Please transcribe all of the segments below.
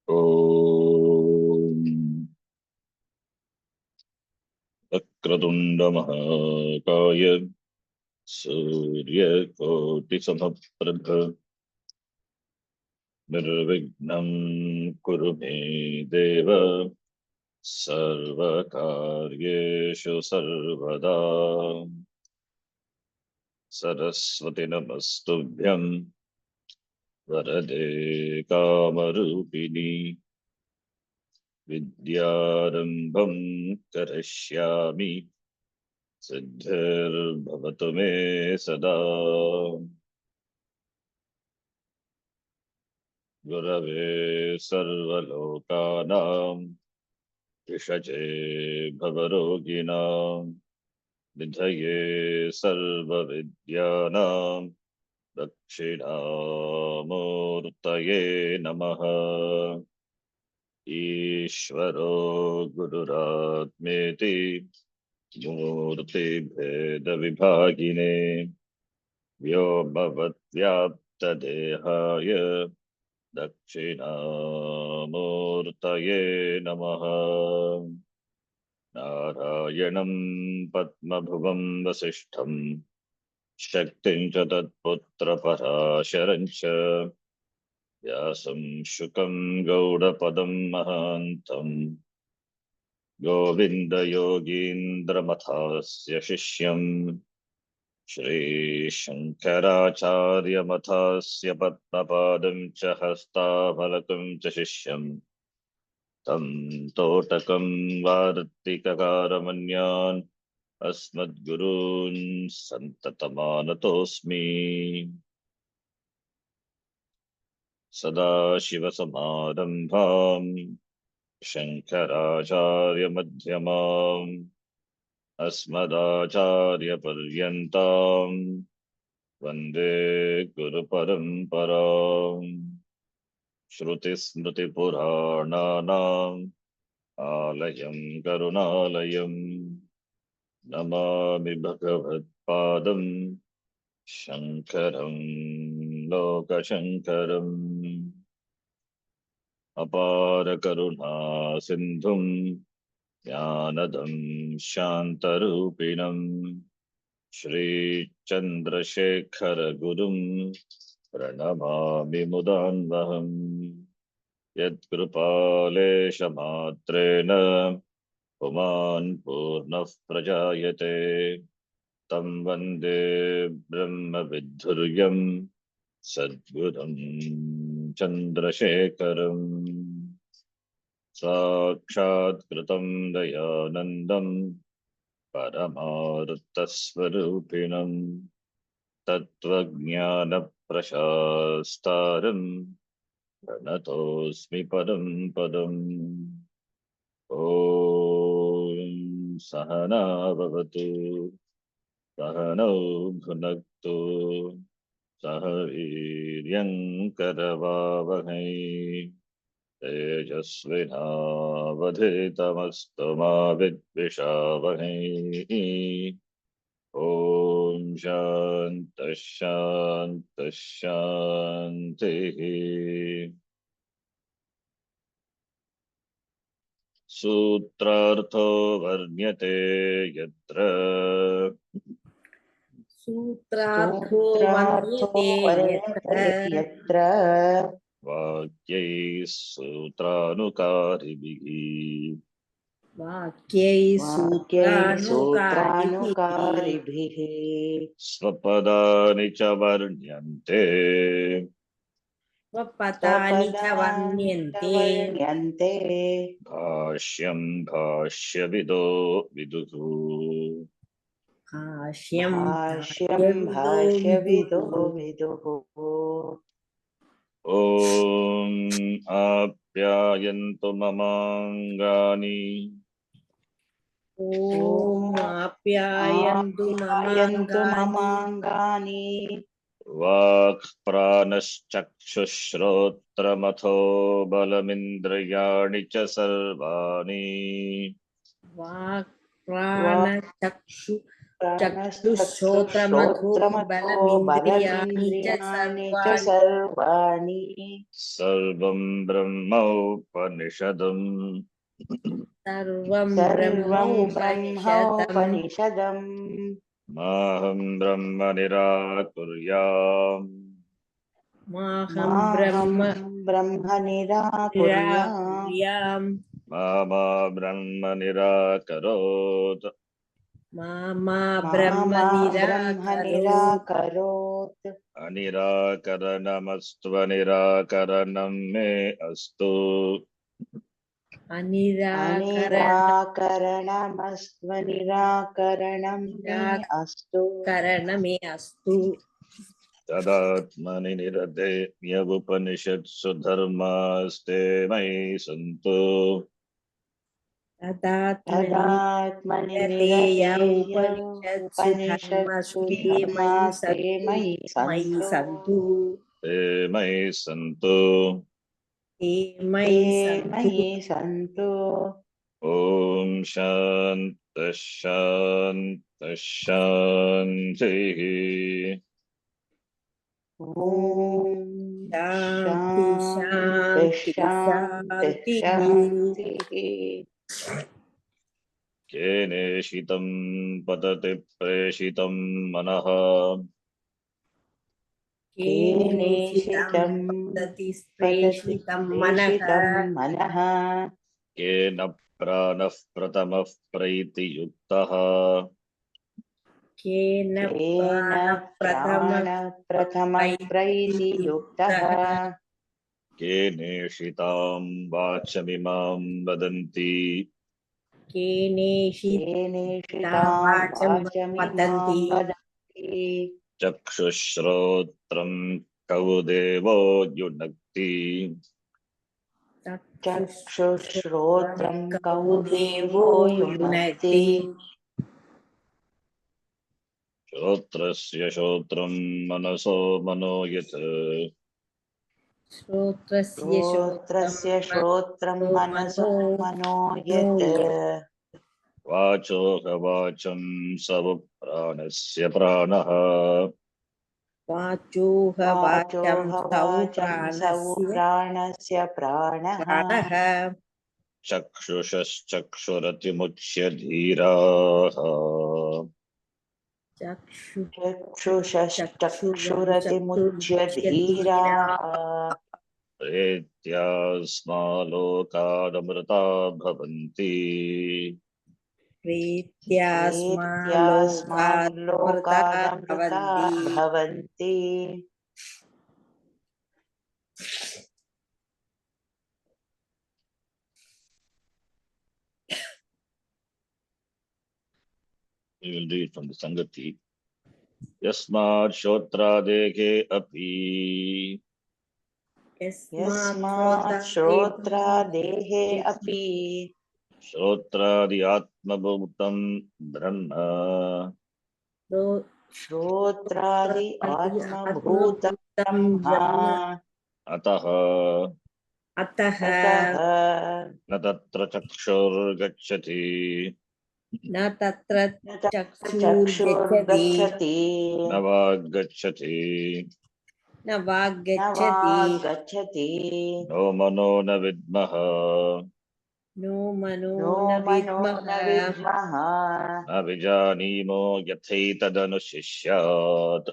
ॐ वक्रतुण्डमहाकाय सूर्यकोटिसमप्रभ निर्विघ्नं कुरु मे देव सर्वकार्येषु सर्वदा सरस्वती नमस्तुभ्यं वरदे कामरूपिणी विद्यारम्भं करिष्यामि सिद्धिर्भवतु मे सदा गुरवे सर्वलोकानां विषजे भवरोगिणां निधये सर्वविद्यानां दक्षिणामूर्तये नमः। ईश्वरो गुरुरात्मेति मूर्तिभेदविभागिने व्योमवद्व्याप्तदेहाय दक्षिणामूर्तये नमः। नारायणं पद्मभुवं वसिष्ठं शक्तिं च तत्पुत्रपराशरं च व्यासं शुकं गौडपदं महान्तं गोविन्दयोगीन्द्रमथास्य शिष्यं श्रीशङ्कराचार्यमथास्य पद्मपादं च हस्तामलकं च शिष्यं तं तोटकं वार्तिककारमन्यान् अस्मद्गुरून् सन्ततमानतोऽस्मि। सदाशिवसमारम्भाम् शङ्कराचार्यमध्यमाम् अस्मदाचार्यपर्यन्ताम् वन्दे गुरुपरम्पराम्। श्रुतिस्मृतिपुराणानाम् आलयं करुणालयं नमामि भगवत्पादं शङ्करं लोकशङ्करम्। अपारकरुणा सिन्धुं ज्ञानदं शान्तरूपिणं श्रीचन्द्रशेखरगुरुं प्रणमामि मुदान्वहम्। यत्कृपालेशमात्रेण पुमान् पूर्णः प्रजायते तं वन्दे ब्रह्मविद्धुर्यं सद्गुरुं चन्द्रशेखरम्। साक्षात्कृतं दयानन्दं परमार्थस्वरूपिणं तत्त्वज्ञानप्रशास्तारं प्रणतोऽस्मि परं पदम्। ॐ सहना भवतु सहनौ भुनक्तु सह वीर्यं करवावहै तेजस्विनावधीतमस्तु मा विद्विषावहै। ॐ शान्तः शान्तः शान्तिः। सूत्रार्थो वर्ण्यते यत्र सूत्रार्थो वर्ण्यते यत्र वाक्यैः सूत्रानुकारिभिः वाक्यैः सूत्रानुकारिभिः स्वपदानि च वर्ण्यन्ते स्वपदानि च वर्ण्यन्ते भाष्यं भाष्यविदो विदुः। भाष्यं भाष्यं भाष्यविदो भाष्यविदो विदुः। ॐ आप्यायन्तु ममाङ्गानि ॐ आप्यायन्तु आप्यायन्तु ममाङ्गानि ममाङ्गानि वाक् प्राणश्चक्षुश्रोत्रमथो बलमिन्द्रियाणि च सर्वाणि वाक् प्राणचक्षु चक्षुश्रोत्रमथो चक्षुश्रोत्रमथो बलमिन्द्रियाणि च बलमिन्द्रियाणि च सर्वाणि सर्वाणि सर्वं ब्रह्मोपनिषदम् सर्वं सर्वं ब्रह्मोपनिषदम् ब्रह्मोपनिषदम् माहं ब्रह्म निराकुर्याम् माहं माहं ब्रह्म ब्रह्म निराकुर्याम् निराकुर्याम् मा ब्रह्म निराकरोत् मा मा ब्रह्म ब्रह्म निराकरोत् निराकरोत् अनिराकरणमस्त्वनिराकरणं मे अस्तु अनिराकरणमस्त्वनिराकरणं मे अस्तु निराकरणमे अस्तु तदात्मनि निरते यवुपनिषत्सु धर्मास्ते मयि सन्तु तदात्मनि तदात्मनि ते य निरते उपनिषत्सु उपनिषत्सु धर्मस्ते धर्मास्ते मयि मयि सन्तु सन्तु ते मयि सन्तु ते ते मयि सन्तु मयि सन्तु ॐ शान्तः शान्तः शान्तिः ॐ शान्ति शान्तिः शान्ति शान्तिः शान्तिः शान्तिः केनेषितं पतति प्रेषितं मनः केनेषितं केनेषितं पतति पतति प्रेषितं मनः प्रेषितं मनः केन प्राणः प्रथमः प्रैतियुक्तः केन केन प्राणप्रथमप्रैतियुक्तः प्राणप्रथमप्रैतियुक्तः केनेषितां वाचमिमां वदन्ति केनेषितां केनेषितां वाचं वाचमिमां वदन्ति वदन्ति चक्षुश्रोत्रं कौ देवो युनक्ति चक्षुश्रोत्रं चक्षुश्रोत्रं कौ कौ देवो देवो युनक्ति युनक्ति श्रोत्रस्य श्रोत्रं मनसो मनो यत् श्रोत्रस्य श्रोत्रं श्रोत्रस्य श्रोत्रं मनसो मनसो मनो मनो मनो यत् यत् वाचोहवाचं सव प्राणस्य प्राणः वाचोह वाचं वाचोह सौ वाचं सौ प्राणस्य प्राणस्य प्राणः प्राणः चक्षुषश्चक्षुरतिमुच्य धीराः चक्षुषश्चक्षुरतिमुच्य धीरा धीराः प्रेत्यास्मालोकादमृता भवन्ति प्रीत्यास्मा लोकात् प्रेत्यास्माल्लोकादमृता भवन्ति भवन्ति We will read from the Sangati. Yasmat Shotradehe Api यस्मात् श्रोत्रादेहे अपि Shotradi Atmabhutam Brahma श्रोत्रादि आत्मभूतं ब्रह्म Ataha अतः अतः न तत्र चक्षुर्गच्छति न तत्र न तत्र चक्षुर्गच्छति चक्षुर्गच्छति न वाग्गच्छति न न वाग्गच्छति वाग्गच्छति नो मनो न विद्मः नो मनो नो न मनो विद्मः न विद्मः न विजानीमो यथैतदनुशिष्यात्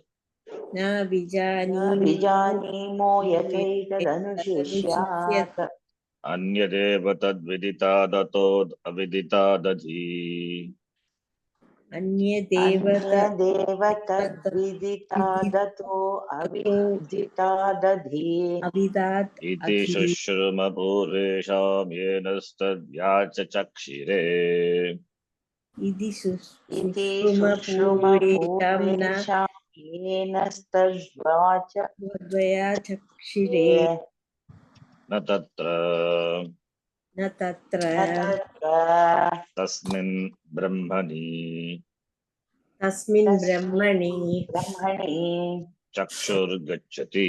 न न विजानीमो विजानीमो यथैतदनुशिष्यात् अन्यदेव तद्विदितादतो अविदितादधि अन्यदेव अन्यदेव तद्विदितादतो अविदितादधि अविदात् इति अधि शुश्रुमपूर्वेषां येनस्तद्याचचक्षिरे इति इति शुश्रुमपूर्वेषं न शुश्रुमपूर्वेषां येनस्तद्वाच द्वया चक्षिरे न तत्र न तत्र न तत्र तस्मिन् ब्रह्मणि तस्मिन् तस्मिन् ब्रह्मणि ब्रह्मणि चक्षुर्गच्छति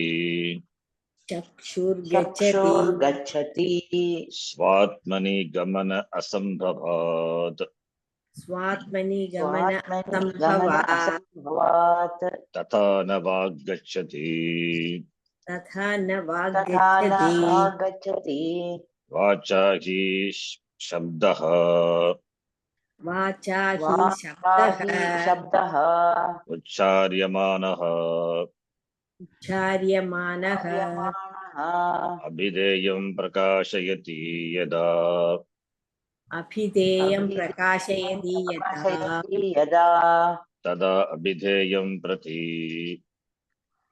चक्षुर्गच्छति चक्षुर्गच्छति स्वात्मनि गमन असम्भवात् स्वात्मनि गमन स्वात्मनि गमन असम्भवात् असम्भवात् तथा न वाग्गच्छति तथा न तथा न वाग्गच्छति वाग्गच्छति वाचा हि शब्दः वाचा हि वाचा शब्दः हि शब्दः उच्चार्यमाणः उच्चार्यमाणः कार्यमाणः अभिधेयं प्रकाशयति यदा अभिधेयं अभिधेयं प्रकाशयति यदा प्रकाशयति यदा तदा अभिधेयं प्रति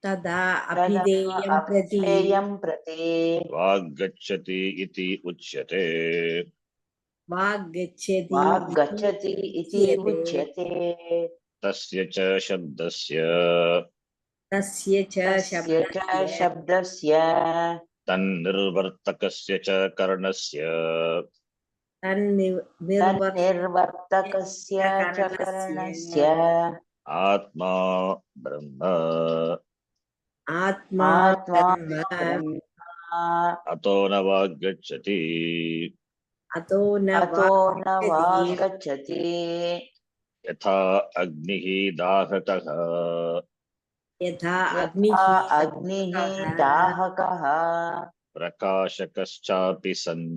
तदा तदा अभिधेयं प्रति अभिधेयं प्रति वाग्गच्छति इति उच्यते। वाग्गच्छति इति वाग्गच्छति इति उच्यते उच्यते तस्य च शब्दस्य तस्य च तस्य च शब्दस्य शब्दस्य तन्निर्वर्तकस्य च कर्णस्य तन्निर्वर्तकस्य च तन्निर्वर्तककरणस्य करणस्य आत्मा ब्रह्म आत्मा आत्मा ब्रह्म ब्रह्म अतो न वाग्गच्छति अतो न अतो न वाग्गच्छति वाग्गच्छति यथा अग्निः दाहकः यथा यथा अग्निः अग्निः दाहकः दाहकः प्रकाशकश्चापि सन्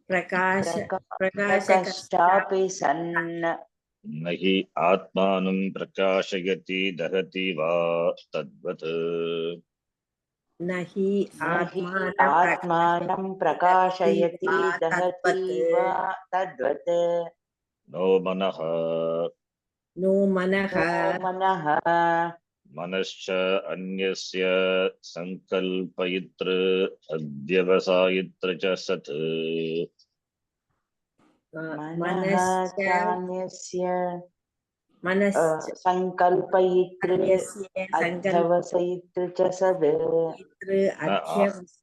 प्रकाशकश्च प्रकाशकश्चापि सन् न हि आत्मानं प्रकाशयति दहति वा तद्वत् न हि न हि आत्मानं आत्मानं दहति प्रकाशयति वा दहति तद्वत् वा तद्वत् नो मनः नो मनः नो मनः मनश्च अन्यस्य सङ्कल्पयितृ अध्यवसायित्र च सत् मनः मनश्च चान्यस्य मनश्च सङ्कल्पयितृ अन्यस्य अध्यवसयितृ च सद् सङ्कल्पयितृ न अध्यवस्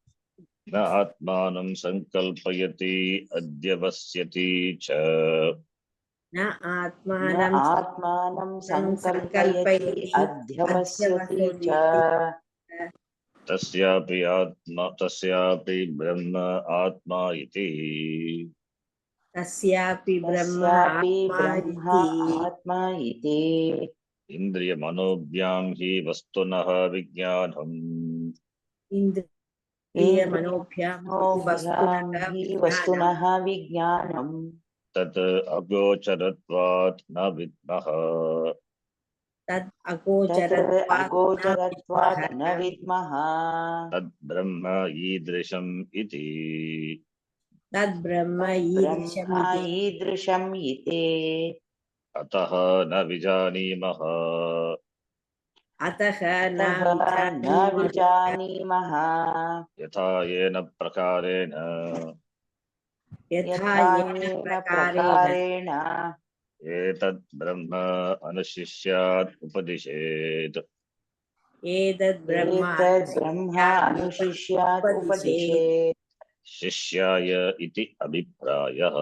न आत्मानं सङ्कल्पयति अध्यवस्यति च न न आत्मानं आत्मानं सङ्कल्पयति सङ्कल्पयति अध्यवस्यति च अध्यवसति तस्यापि ब्रह्म आत्मा इति तस्यापि ब्रह्म तस्यापि आत्मा ब्रह्म इति आत्मा इति इन्द्रियमनोभ्यां हि वस्तुनः विज्ञानम् इन्द्रियमनोभ्यां हि इन्द्रियाणोभ्यां वस्तुनः हि विज्ञानं वस्तुनः विज्ञानम् तत् अगोचरत्वात् न विद्मः तद् तत् अगोचरत्वात् न विद्मः अगोचरत्वात् न विद्मः तद् ब्रह्म ईदृशम् इति तद् ब्रह्म तत् ब्रह्म ईदृशमिति ईदृशम् इति अतः न विजानीमः अतः न अतः न विजानीमः विजानीमः यथा येन प्रकारेण यथा यथा येन येन प्रकारेण प्रकारेण एतद् ब्रह्म अनुशिष्यात् उपदिशेत् एतद् ब्रह्म एतद् ब्रह्म अनुशिष्यात् उपदिशेत् उपदिशेत् शिष्याय इति अभिप्रायः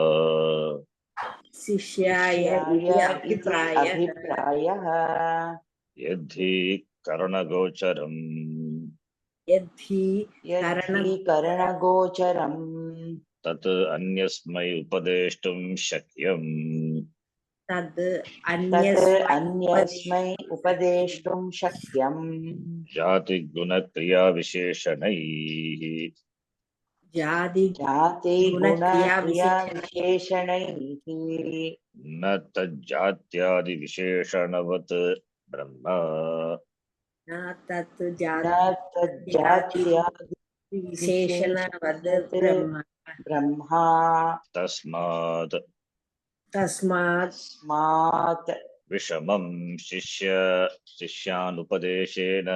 शिष्याय शिष्याय इति इति अभिप्रायः अभिप्रायः यद्धि करणगोचरम् यद्धि यद्धि करणगोचरं करणगोचरम् तत् अन्यस्मै उपदेष्टुं शक्यम् तद् तत् अन्यस्मै अन्यस्मै उपदेष्टुं शक्यम् जातिगुणक्रियाविशेषणैः जातिगुणक्रियाविशेषणैः जातिगुणक्रियाविशेषणैः न तज्जात्यादिविशेषणवत् ब्रह्म न तत् न जातिविशेषणवद् तज्जात्यादिविशेषणवत् ब्रह्म ब्रह्मा तस्मात् तस्मात् तस्मात् विषमं शिष्यानुपदेशेन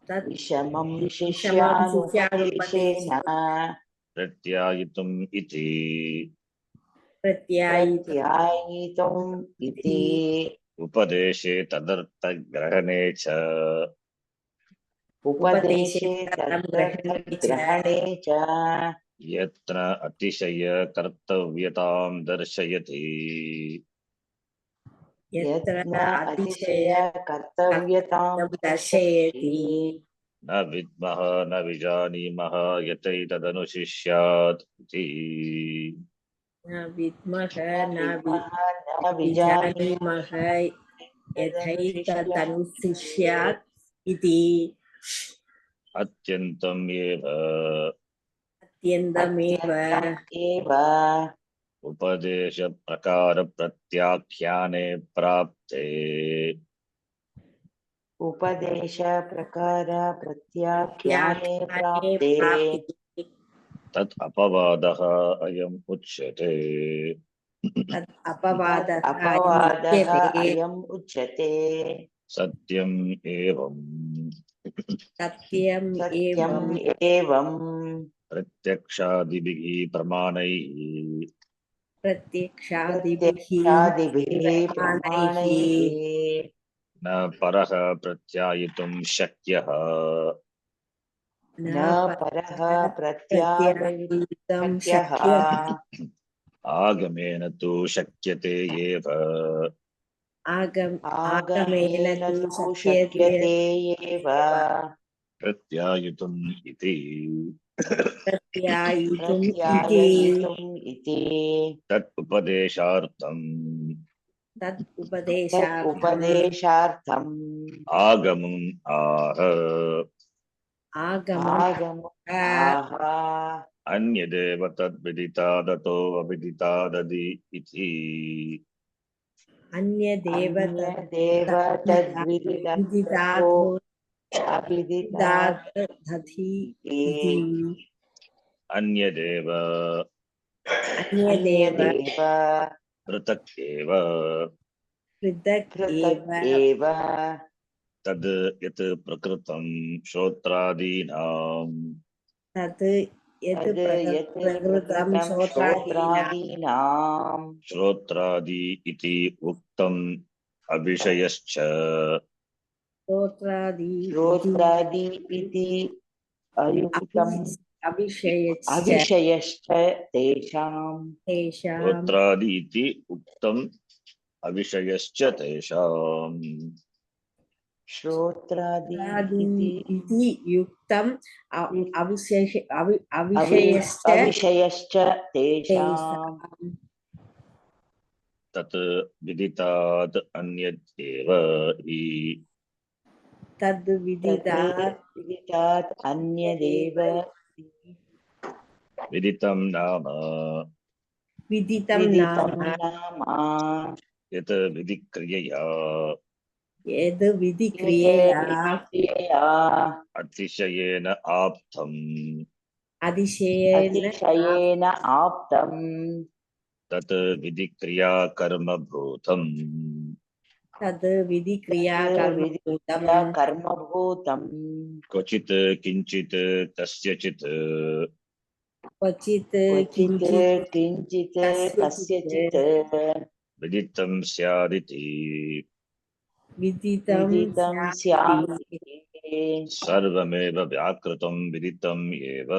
तत् विषमं विषमं शिष्यानुपदेशेन शिष्यानुपदेशेन प्रत्यायितुम् इति प्रत्यायितुम् इति उपदेशे तदर्थग्रहणे च उपदेशे तदर्थं ग्रहणे च तदर्थग्रहणे च यत्र अतिशयकर्तव्यतां दर्शयति यत्र यत्न अतिशय अतिशयकर्तव्यतां दर्शयति दर्शयति न विद्मः न विजानीमः यतैतदनुशिष्यात् इति न विद्मः न न विजानीमः यथैतदनुसृष्यात् इति अत्यन्तम् एव अत्यन्तमेव एव उपदेश प्रकार प्रत्याख्याने प्राप्ते उपदेश प्रकार प्रत्याख्याने व्याख्याने प्राप्ते प्राप्ते तत् अपवादः अयम् उच्यते। तद् अपवादः अपवादः उच्यते अयम् उच्यते। सत्यम् एवम् सत्यम् सत्यम् एवं एवम् प्रत्यक्षादिभिः प्रमाणैः प्रत्यक्षादिभिः प्रत्यक्षादिभिः प्रमाणैः प्रमाणैः न परः प्रत्यायितुं शक्यः न न परः प्रत्यायितुं शक्यः शक्यः आगमेन तु शक्यते एव आगमेन आगमेन तु तु शक्यते शक्यते एव प्रत्यायितुम् इति प्रत्यायितुम् इति प्रत्याययितुम् इति तत् उपदेशार्थम् तत् तत् उपदेशार्थम् उपदेशार्थम् आगमम् आह आगमम् आगम आह अन्यदेव तद्विदितादतो अविदिताददि इति अन्यदेव अन्यदेव तद्विदिततो तद्विदितातो अविदितात् दधि इति अन्यदेव अन्यदेव अन्यदेव पृथक् एव पृथक् पृथक् एव एव तद् यत् प्रकृतं श्रोत्रादीनाम् तत् यत् तद् यत् प्रकृतं प्रकृतं श्रोत्रादीनां श्रोत्रादीनाम् श्रोत्रादि इति उक्तम् अविषयश्च श्रोत्रादि इति श्रोत्रादि इति अयुक्तम् अविषयश्च अविषयश्च तेषाम् तेषां श्रोत्रादि इति उक्तम् अविषयश्च तेषाम् श्रोत्रादि श्रोत्रादि इति इति युक्तम् अवि अविषयश्च अविषयश्च तेषाम् तेषां तत् विदितात् अन्यत् एव हि तद् तद् विदितात् विदितात् अन्यदेव विदितं नाम विदितं विदितं नाम नाम यत् विधिक्रियया यद् यत् विधिक्रियया विधिक्रियया अतिशयेन आप्तम् अतिशयेन अतिशयेन आप्तम् तत् विधिक्रिया कर्मभूतम् तद् विधिक्रिया तत् कर्मभूतम् विधिक्रिया कर्मभूतम् क्वचित् किञ्चित् कस्यचित् क्वचित् क्वचित् किञ्चित् किञ्चित् कस्यचित् कस्यचित् विदितं स्यादिति विदितं विदितं स्यादिति स्यादिति सर्वमेव व्याकृतं विदितम् एव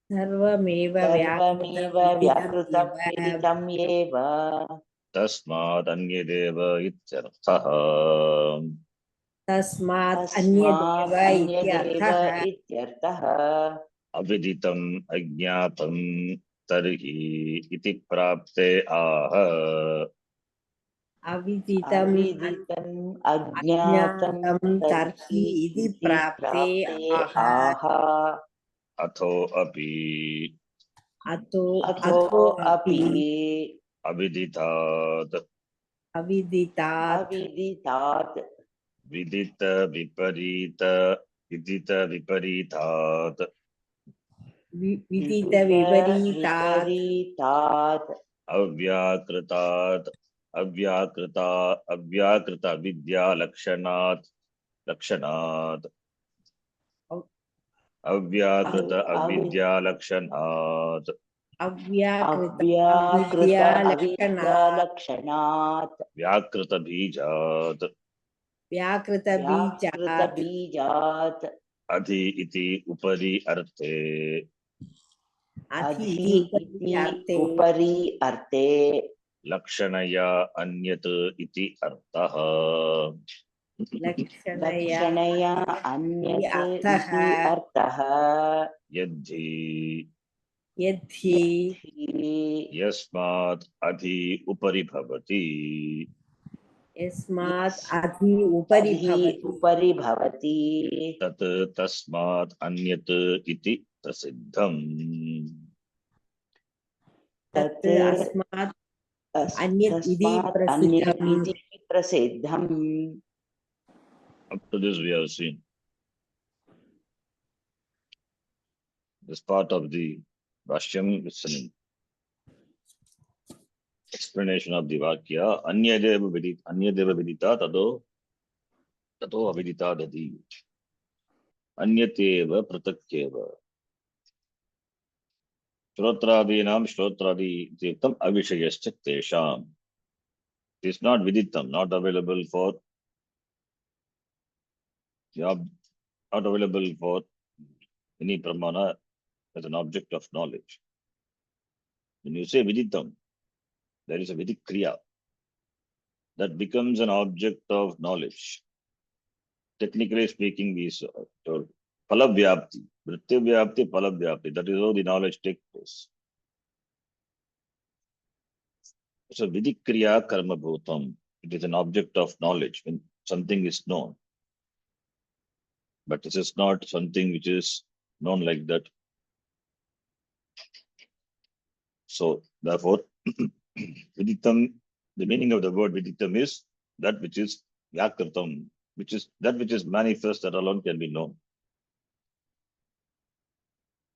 सर्वमेव व्याकृतं सर्वमेव व्याकृतं विदितमेव विदितम् एव तस्मादन्यदेव इत्यर्थः तस्मात् अन्यदेव तस्मात् अन्यदेव इत्यर्थः इत्यर्थः अविदितम् अज्ञातं तर्हि इति प्राप्ते आह अविदितम् अविदितम् अज्ञातं अज्ञातं तर्हि तर्हि इति इति प्राप्ते प्राप्ते आह आह अथो अपि अतो अथो अपि अपि अविदितात् अविदितात् अविदितात् विदित विपरीत विदित विपरीतात् विदित विदित विपरीतात् विपरीतात् अव्याकृतात् अव्याकृता अव्याकृत विद्यालक्षणात् लक्षणात् अव्याकृत अव्- अविद्यालक्षणात् अव्याकृत अव्याकृत अविद्यालक्षणात् अविद्यालक्षणात् व्याकृत बीजात् व्याकृतबीजात् व्याकृतबीजात् अधि इति उपरि अर्थे अधि अधि इति उपरि इति अर्थे उपरि अर्थे लक्षणया अन्यत् इति अर्थः लक्षणया लक्षणया इति अन्यत् अर्थः इति अर्थः यद्धि Yadhi. Yadhi. Yasmat adhi upari bhavati. Yasmat adhi upari Adhi bhavati. upari bhavati. Tat tasmat anyat iti prasiddham. Tat Tat asmat anyat idi tasmat anyat prasiddham. iti prasiddham. Up to this we have seen this part of the Bhashyam listening. Explanation of the Vakya. Anyadeva vidita tato avidita dadi. Anyateva pratakyeva. Shrotrādīnām shrotrādi ityuktam avishayascha tesham. It is not viditam, not available for not available for any pramana as an object of knowledge. When you say viditam, there is a vidik kriya that becomes an object of knowledge. Technically speaking, we told palavyapti, vrittivyapti, palavyapti. That is how the knowledge takes place. So vidik kriya karma bhutam. It is an object of knowledge when something is known. But this is not something which is known like that. So therefore, viditam, the meaning of the word viditam is that which is vyakritam, which is that which is manifest, that alone can be known.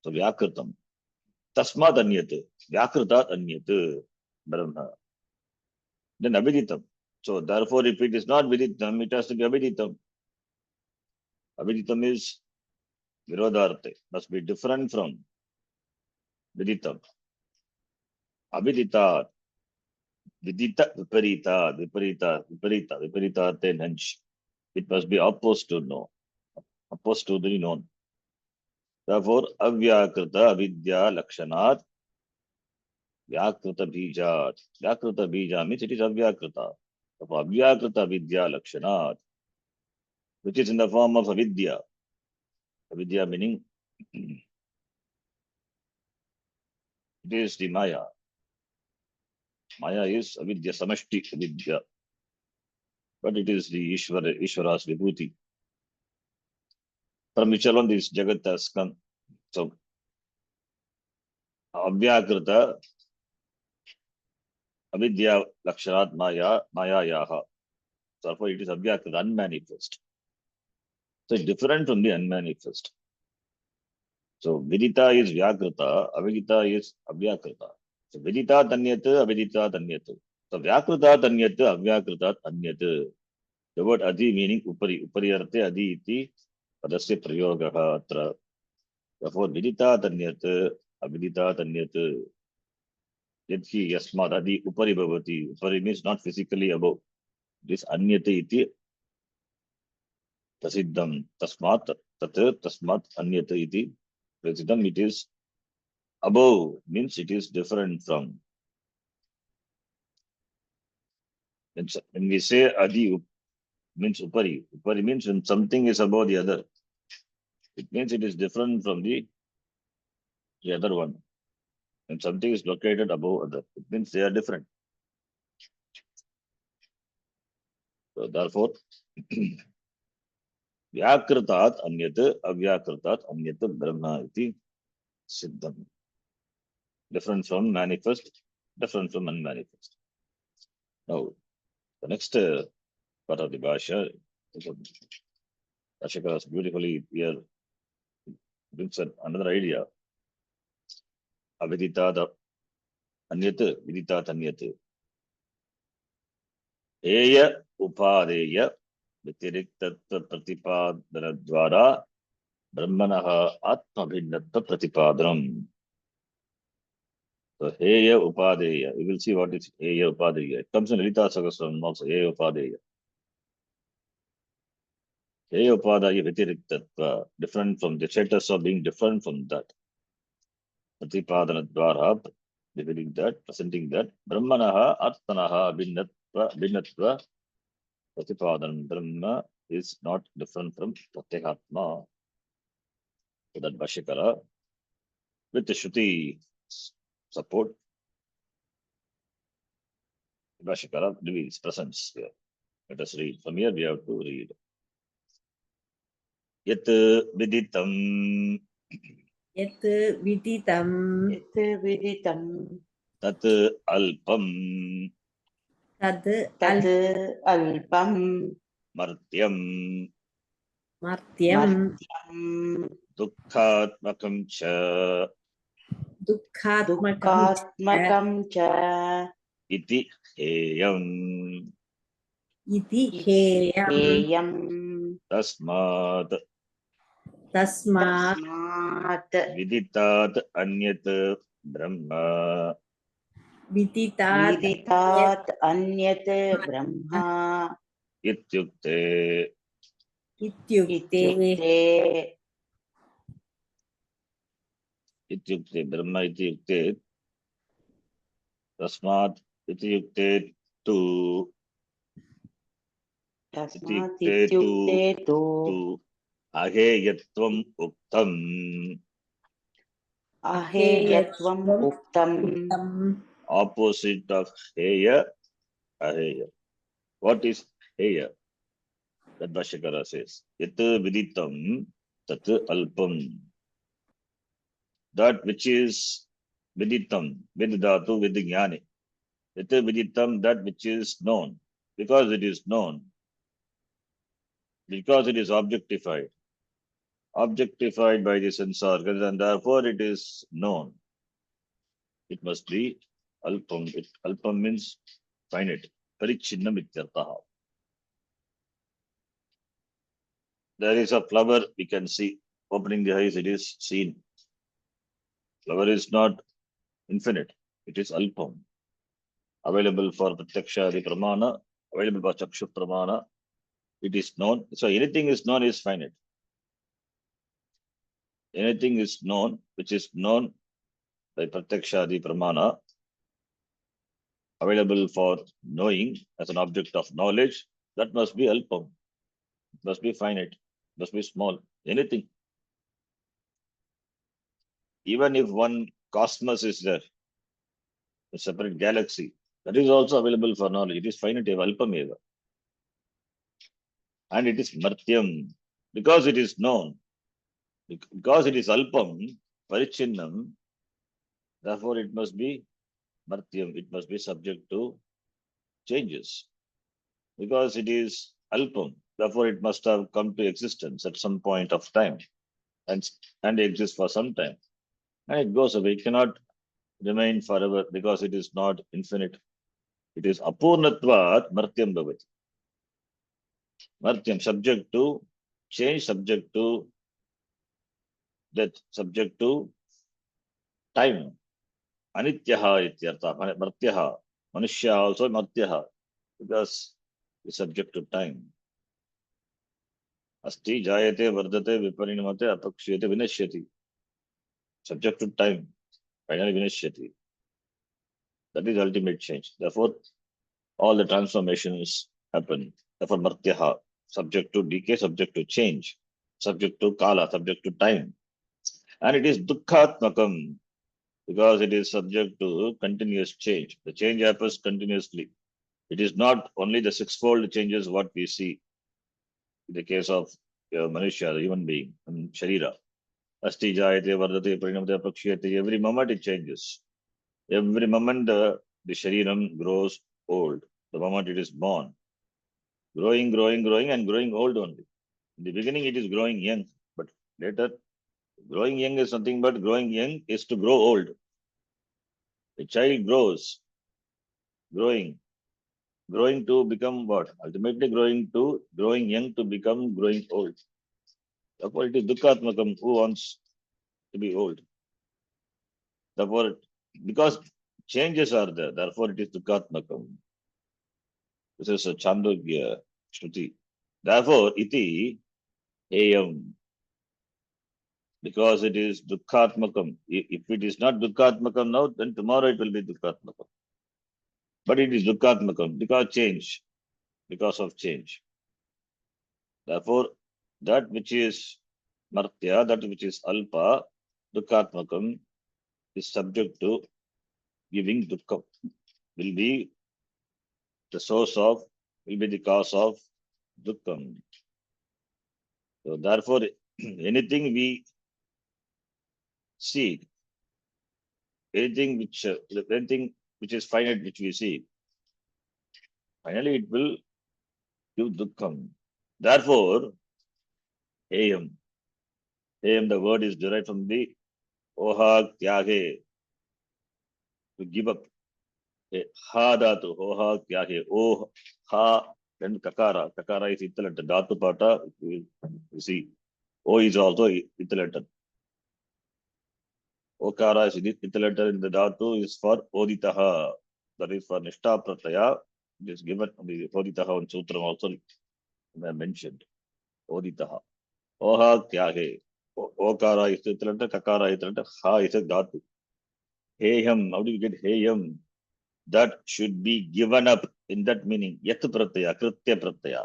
So vyakritam. Tasmad anyat, vyakritat anyat, brahma. Then aviditam. So therefore, if it is not viditam, it has to be aviditam. Aviditam is virodharte, must be different from viditam. Aviditat, vidita, viparita, hence. It must be opposed to know, opposed to the known. Therefore, avyakrita avidya lakshanat, vyakrita bijat. Vyakrita bija means it is avyakrita. Therefore, avyakrita avidya lakshanat, which is in the form of avidya. Avidya meaning it is the maya. Maya is avidya, samashti avidya. But it is the Ishvara's vibhuti, from which alone this Jagat has come. So, avyakrita avidya lakshanat maya yaha. Therefore, it is avyakrita, unmanifest. So, it's different from the unmanifest. So, vidita is vyakrita, avidita is avyakrita. So, vidita tanyat, avidita tanyat. So, vyakrita tanyat, avyakrita tanyat. The word adi meaning upari, upari arte adi iti padasya prayogaha atra. Therefore, vidita tanyat, avidita tanyat. Yadhi yasmad adi upari bhavati. Upari means not physically above. This anyate iti prasiddham. Tasmat tat tasmat anyate iti prasiddham. It is above, means it is different from. When we say adi means upari. Upari means when something is above the other. It means it is different from the other one. When something is located above other, it means they are different. So therefore, vyakritat anyat avyakritat anyat brahma iti siddham. Different from manifest, different from unmanifest. Now, the next part of the Bhashya, Ashikaras beautifully here brings another idea. Aviditat anyat, viditat anyat. Eya upadeya व्यतिरिक्तत्व प्रतिपादन द्वारा ब्रह्मणः आत्मभिन्नत्व प्रतिपादनम. So heya upadeya, we will see what is heya upadeya. It comes in Lita Sahasranam also, heya upadeya. Heya upadeya vyatiriktva, different from the status of being different from that. Pratipadana dvara, revealing that, presenting that. Brahmanaha atmanaha bhinnatva pratipadanam. Brahma is not different from Pratyekatma. So that Bhashyakara with the Shruti support. Bhashikara reveals presence here. Let us read. From here we have to read. Yat viditam यत् विदितं यत् विदितं tat alpam तद् तत् अल्पं martyam मर्त्यं मर्त्यं dukkhatmakam cha दुःखात्मकं च दुःखात्मकं च iti heyam इति हेयम् हेयं tasmat तस्मात् तस्मात् viditat anyat brahma विदितात् विदितात् अन्यत् ब्रह्मा ityukte इत्युक्ते ityukte brahma ityukte tasmat ityukte tu तस्मात् ityukte इत्युक्ते तु tu aheyatvam uktam अहेयत्वम् उक्तम् opposite of heya aheya. What is heya? That Bhashikara says. Yat viditam tat alpam. That which is viditam, vididatu vidignani. Yat viditam, that which is known. Because it is known. Because it is objectified. Objectified by the sense organs, and therefore it is known. It must be alpam. Alpam means finite. Parichinnam ityartaha. There is a flower we can see. Opening the eyes, it is seen. Flower is not infinite. It is alpam. Available for pratyaksha the pramana, available for chakshu pramana. It is known. So anything is known is finite. Anything is known, which is known by pratyaksha the pramana, available for knowing as an object of knowledge, that must be alpam. It must be finite. It must be small. Anything. Even if one cosmos is there, a separate galaxy, that is also available for knowledge. It is finite, alpam eva. And it is martyam, because it is known, because it is alpam, parichinnam, therefore it must be martyam, it must be subject to changes. Because it is alpam, therefore it must have come to existence at some point of time and exists for some time. And it goes away. It cannot remain forever because it is not infinite. It is apurnatvat martyam bhavati. Martyam, subject to change, subject to death, subject to time. Anityaha ityartha, martyaha. Manushya also martyaha, because it's subject to time. Asti jayate vardate viparinamate apakshyate vinashyati. Subject to time, finally vinashyati. That is ultimate change. Therefore, all the transformations happen. Therefore, martyaha, subject to decay, subject to change, subject to kala, subject to time. And it is dukkhatmakam, because it is subject to continuous change. The change happens continuously. It is not only the sixfold changes what we see in the case of Manushya, the human being, and Sharira. Asti jayate vardate parinamate apakshiyate. Every moment it changes. Every moment the Shariram grows old. The moment it is born. Growing, growing, growing, and growing old only. In the beginning it is growing young, but later growing young is nothing but growing young is to grow old. A child grows, growing, growing to become what? Ultimately growing young to become growing old. Therefore, it is dukkhatmakam. Who wants to be old? Therefore, because changes are there, therefore it is dukkhatmakam. This is a Chandogya Shruti. Therefore, iti heyam. Because it is dukkhatmakam. If it is not dukkhatmakam now, then tomorrow it will be dukkhatmakam. But it is dukkhatmakam because of change. Therefore, that which is martya, that which is alpa, dukkhatmakam, is subject to giving dukkha, will be the source of, will be the cause of dukkham. So therefore, anything we see, anything which is finite, which we see, finally it will give dukkham. Therefore, heyam. Heyam, the word is derived from the oha tyage, to give up. Ha dhatu, oha tyage, oh, ha, then kakara. Kakara is itha letter. Dhatu pata, you see. O is also itha letter. Okara is itha letter in the dhatu is for oditaha. That is for nishta pratyaya. It is given the oditaha and sutram also mentioned. Oditaha. Oha tyage. Okara is itha letter, kakara is itha letter, ha is a dhatu. Heyam, how do you get heyam? That should be given up in that meaning. Yat pratyaya, kritya pratyaya.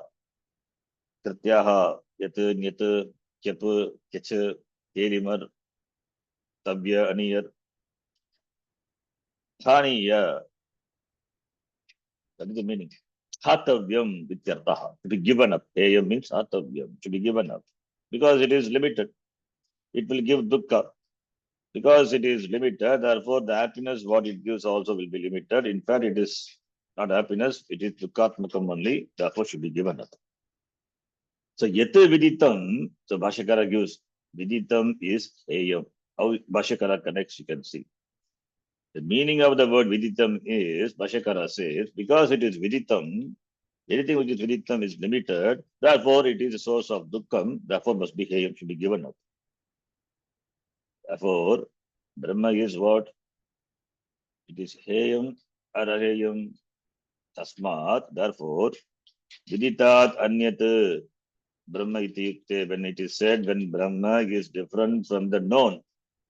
Krityaha, yat, nyat, kyap, kyach, herimar, tabya, aniyar, thaniya. That is the meaning. Hatavyam vityartaha. To be given up. Heyam means hatavyam. To be given up. Because it is limited. It will give dukkha. Because it is limited, therefore the happiness what it gives also will be limited. In fact, it is not happiness, it is dukkhatmakam only, therefore should be given up. So yat viditam, so Bhashyakara gives, viditam is heyam. How Bhashyakara connects, you can see. The meaning of the word viditam is, Bhashyakara says, because it is viditam, anything which is viditam is limited, therefore it is a source of dukkham, therefore must be heyam, should be given up. Therefore, Brahma is what? It is heyam, araheyam, tasmat, therefore, viditat anyat, Brahma iti yukte, when it is said, when Brahma is different from the known,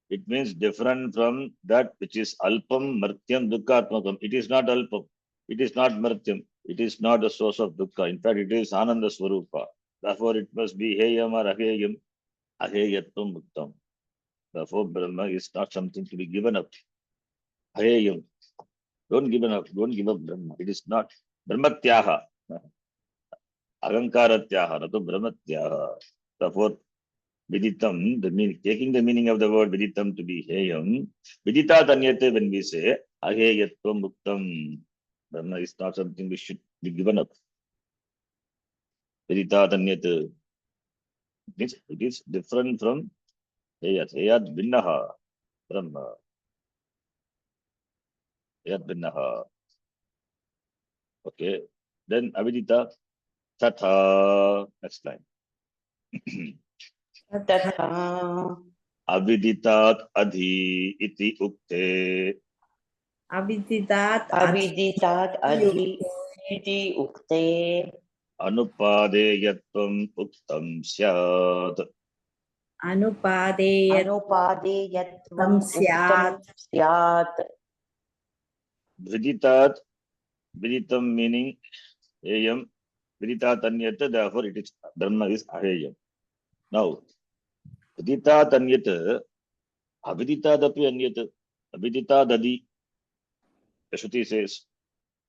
it means different from that which is alpam, martyam, dukkhatmakam. It is not alpam, it is not martyam, it is not a source of dukkha. In fact, it is ananda swarupa. Therefore, it must be heyam or aheyam, aheyatvam muktam. Therefore, Brahma is not something to be given up. Aheyam. Don't give up. Don't give up Brahma. It is not Brahmatyaha. Agankaratyaha, not Brahmatyaha. Therefore, Viditam, the meaning, taking the meaning of the word Viditam to be Heyam, Vidita Tanyate, when we say Aheyatvam Muktam, Brahma is not something we should be given up. Vidita Tanyate means it is different from Heyat. Heyat Vinnaha, Brahma. Heyat Vinnaha. Okay. Then Avidita Tatha. Next line. तथा Aviditat adhi iti ukte अविदितात् अविदितात् अधि इति उक्ते anupadeyatvam uktam syat. अनुपादेयत्वं अनुपादेयत्वम् उक्तं स्यात् स्यात् Viditat, viditam meaning heyam, viditat anyata, therefore it is, Brahma is aheyam. Now, viditat anyata, aviditat api anyata, aviditat adi, Shruti says,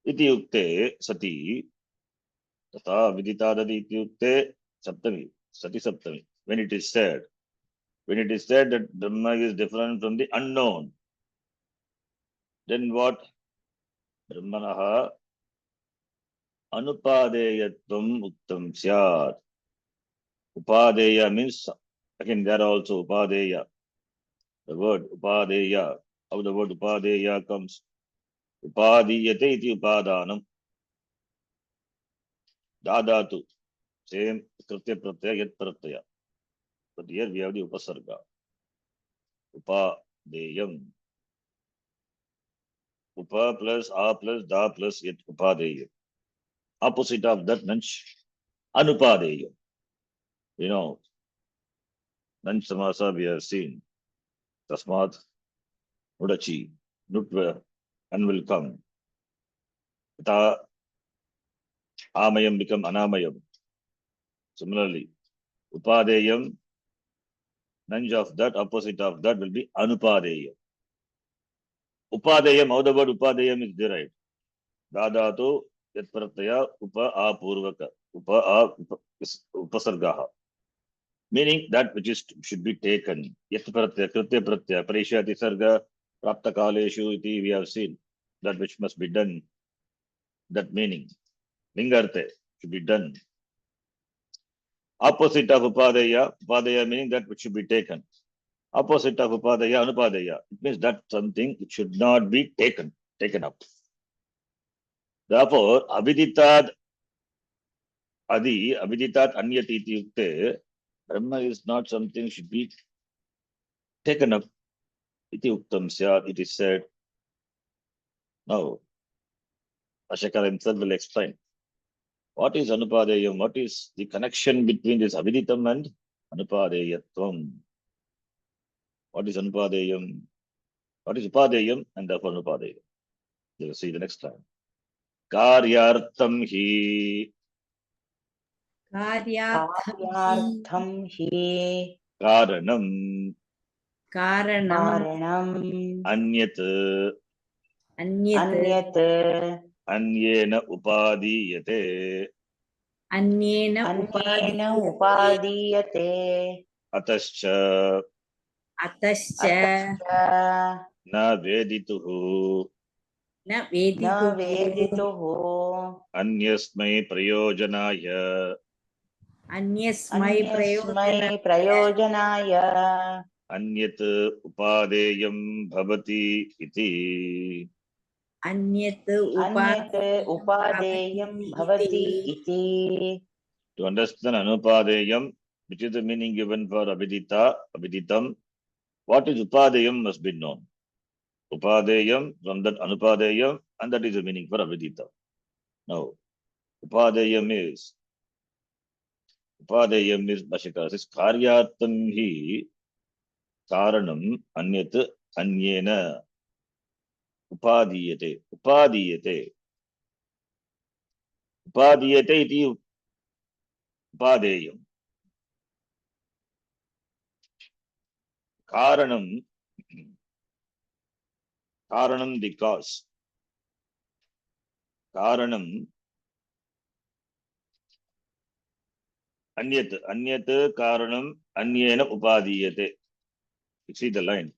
iti ukte sati, tata viditat adi iti ukte saptami, sati saptami. When it is said that Brahma is different from the unknown, then what? Brahmanaha anupadeyatvam uktam syat. Upadeya means, again there also upadeya. The word upadeya, how the word upadeya comes. Upadiyate iti upadanam. Dadatu, same kritya pratyaya, yat pratyaya. But here we have the upasarga. Upadeyam. Upa plus a plus da plus yet upadeyam. Opposite of that, nanch, anupadeyam. You know, nanch samasa we have seen. Tasmat, nudachi, nutva, and will come. Ta amayam become anamayam. Similarly, upadeyam, nanch of that, opposite of that will be anupadeyam. Upadeyam, how the word Upadeyam is derived. Dadatu yat pratyaya upa apurvaka. Upasargaha. Meaning that which is should be taken. Yat pratyaya, kritya pratyaya, parishati sarga, prapta kaleshu iti we have seen. That which must be done. That meaning. Lingarte should be done. Opposite of Upadaya, Upadaya meaning that which should be taken. Opposite of Upadaya, Anupadaya. It means that something it should not be taken up. Therefore, Abhiditat Adi, Abhiditat Anyati Yukte, Brahma is not something should be taken up. Iti Uktam Syat, it is said. Now, Ashakara himself will explain. What is Anupadayam? What is the connection between this Abhiditam and Anupadayatvam? What is Anupadayam? What is Upadayam and therefore Anupadayam? You will see the next time. Karyartham hi कार्यार्थं हि karanam कारणम् कारणम् anyat अन्यत् अन्यत् anyena upadiyate अन्येन अन्येन उपादीयते उपादीयते atascha अतश्च अतश्च na vedituhu न न वेदितुः वेदितुः anyasmai prayojanaya अन्यस्मै अन्यस्मै प्रयोजनाय प्रयोजनाय anyat upadeyam bhavati iti. अन्यत् अन्यत् उपादेयं उपादेयं भवति भवति इति इति To understand anupadeyam, which is the meaning given for abhiditam, what is upadeyam must be known. Upadeyam, from that anupadeyam, and that is the meaning for abhiditam. Now, upadeyam is Bhashakara says karyartam hi karanam anyat anyena upadiyate iti upadeyam. Karanam the cause. Karanam anyat karanam anyena upadiyate. You see the line.